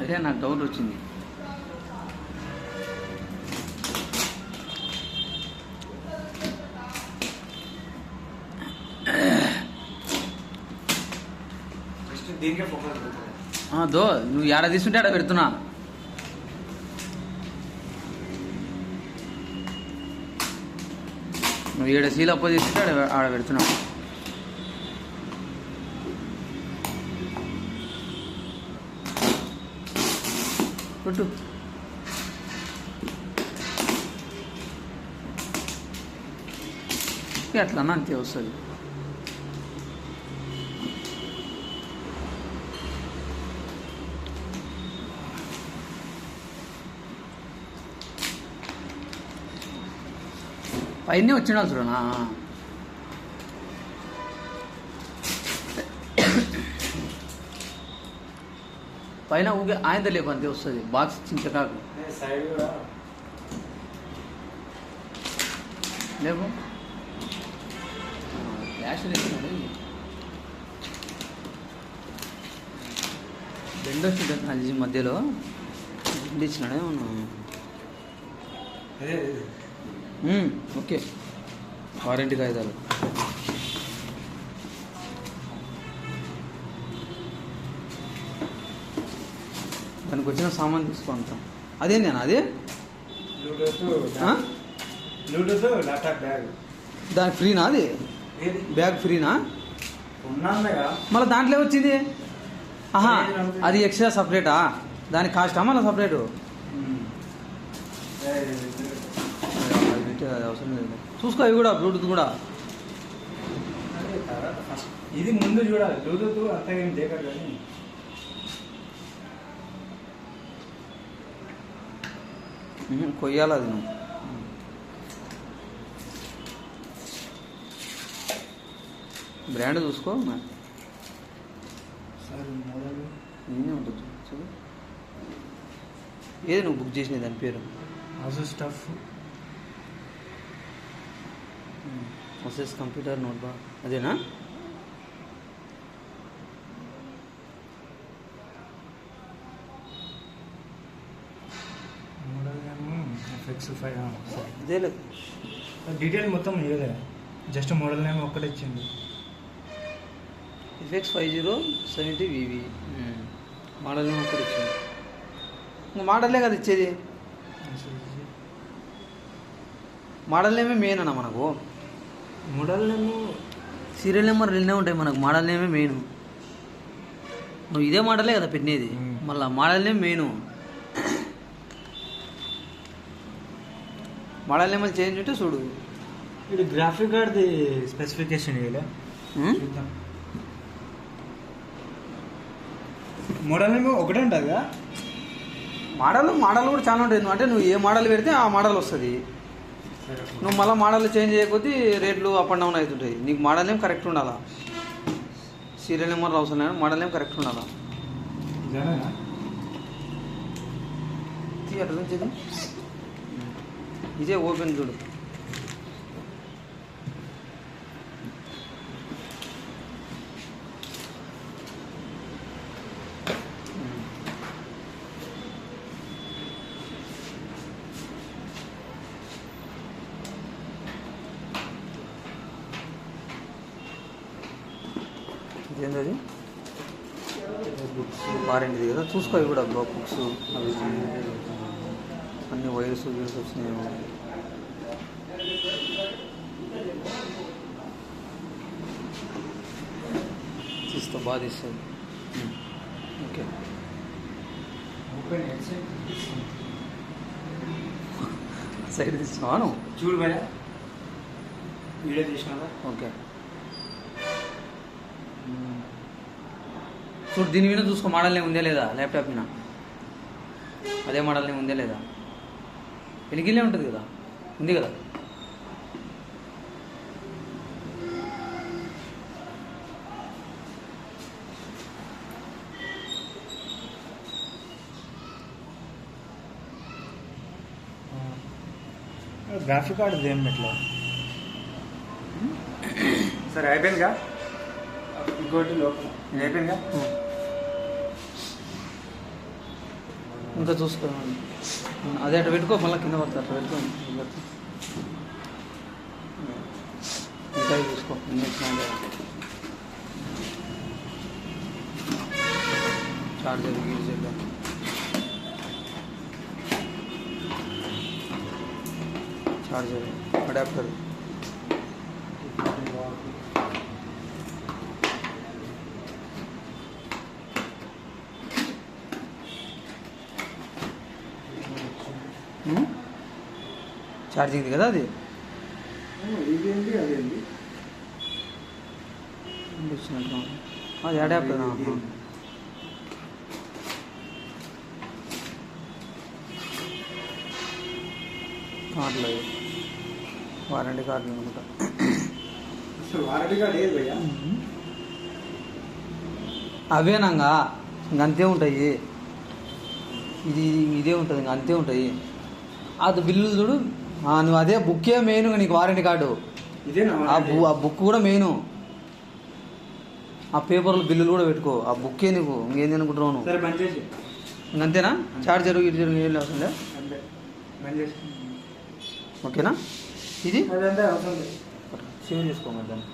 అదే నాకు డౌట్ వచ్చింది. దీనికే ఫోకస్ దో నువ్వు ఏడ తీసుకుంటే ఆడ పెడుతున్నా. నువ్వు ఏడ సీల్ అప్ప తీసుకుంటే ఆడ పెడుతున్నా. కొట్టు. అట్లా అంతే వస్తుంది. పైన వచ్చినా చూడనా. పైన ఊగే ఆయన తెలియకు అంతే వస్తుంది. బాక్స్ చించకాకు సైడ్ కూడా లేవు. ఫ్లాష్ వేసినాడు. బెండ్ వచ్చింది అది మధ్యలో బెండ్ ఇచ్చినాడే మనం. ఓకే వారంటీ కాగితాలు. దానికి వచ్చిన సామాన్ తీసుకుంటాం. అదేందేనా అది బ్లూటూత్ ల్యాప్టాప్ బ్యాగ్. దానికి ఫ్రీనా అది? బ్యాగ్ ఫ్రీనా? ఉన్నాగా మళ్ళీ దాంట్లో వచ్చింది. ఆహా అది ఎక్స్ట్రా సపరేటా? దానికి కాస్టా మళ్ళీ సపరేటు? అది అవసరం లేదు. చూసుకో అవి కూడా బ్లూటూత్ కూడా. ఇది ముందు చూడాలి. బ్లూటూత్ అంతా ఏం దేకరు కానీ కొయ్యాలి అది. నువ్వు బ్రాండ్ చూసుకో. నేనే ఉంటుంది చూడు. ఏది నువ్వు బుక్ చేసినది దాని పేరు? ఆసూస్ స్టఫ్ ఆసూస్ కంప్యూటర్ నోట్బా అదేనా? ఇదే లేదు డీటెయిల్ మొత్తం ఇవ్వలే. జస్ట్ మోడల్ నేమ్ ఒక్కటే ఇచ్చింది. FX 5070 VV మోడల్ నేమ్ ఒక్కటి ఇచ్చింది. ఇంకా మోడలే కదా ఇచ్చేది. మోడల్ నేమే మెయిన్ అన్న మనకు. మోడల్ నేమ్ సీరియల్ నెంబర్ రెండే ఉంటాయి మనకు. మోడల్ నేమే మెయిన్. నువ్వు ఇదే మోడలే కదా పెట్టినది. మళ్ళీ model name main. Model name change ఉంటే చూడు. ఇది గ్రాఫిక్ కార్డ్ది స్పెసిఫికేషన్ ఇవ్వలే. మోడల్ నేమ్ ఒకటే ఉంటుందిగా. మోడల్ కూడా చాలా ఉంటుంది. అంటే నువ్వు ఏ మోడల్ పెడితే ఆ మోడల్ వస్తుంది. నువ్వు మళ్ళీ మోడల్ చేంజ్ చేయకపోతే రేట్లు అప్ అండ్ డౌన్ అవుతుంటాయి. నీకు మోడల్ నేమ్ కరెక్ట్ ఉండాలా. సీరియల్ నెంబర్ అవసరం లేదు. మోడల్ నేమ్ కరెక్ట్ ఉండాలా. అట్లా ఇదే ఓపెన్ చూడు. ఇదేంటది? వారంటీది కదా. చూసుకో. ఇవి కూడా బుక్స్ అవి అన్ని వైరస్ వీరస్ వచ్చినాయి. తీస్తా బాగా తీస్తుంది. ఓకే సైడ్ తీస్తున్నావా చూడు భయ వీడియో తీసినా. ఓకే చూడు. దీని మీద చూసుకో. మోడల్నే ఉందే లేదా ల్యాప్టాప్ మీద. అదే మోడల్నే ఉందే లేదా. వెలిగిలే ఉంటుంది కదా. ఉంది కదా. గ్రాఫిక్ కార్డ్ ఏం పెట్టలే. సరే అయిపోయిందిగా. ఇంకోటి లోపల అయిపోయిందిగా. ఇంకా చూసుకో. అదే అటు పెట్టుకో, మళ్ళీ కింద పడతా. అట్లా పెట్టుకో, ఇంకా చూసుకో. చార్జర్ గీజర్ చార్జర్ అడాప్టర్ ఛార్జింగ్ది కదా అది. ఇదేంటి అదేంటి వచ్చినట్టు అది అడాప్టర్. కార్డులు వారంటీ కార్డులు అనుకుంటా. అసలు వారంటీగా లేదు భయ్యా. అవేనంగా ఇంక అంతే ఉంటాయి. ఇది ఇదే ఉంటుంది, ఇంక అంతే ఉంటాయి. అది బిల్లులు చూడు. నువ్వు అదే బుక్కే మెయిన్, నీకు వారంటీ కార్డు. ఇదేనా ఆ బుక్ కూడా మెయిన్. ఆ పేపర్లు బిల్లులు కూడా పెట్టుకో. ఆ బుక్కే నీకు ఇంకేంది అనుకుంటున్నావు నువ్వు. సరే బంద్ చేసి. ఇంకంతేనా? చార్జరు ఇటు ఏం అవసరం లే. అంతే బంద్ చేసి. ఓకేనా? ఇది అదంతా అవసరం లేదు. సేవ్ చేసుకో మరి దాన్ని.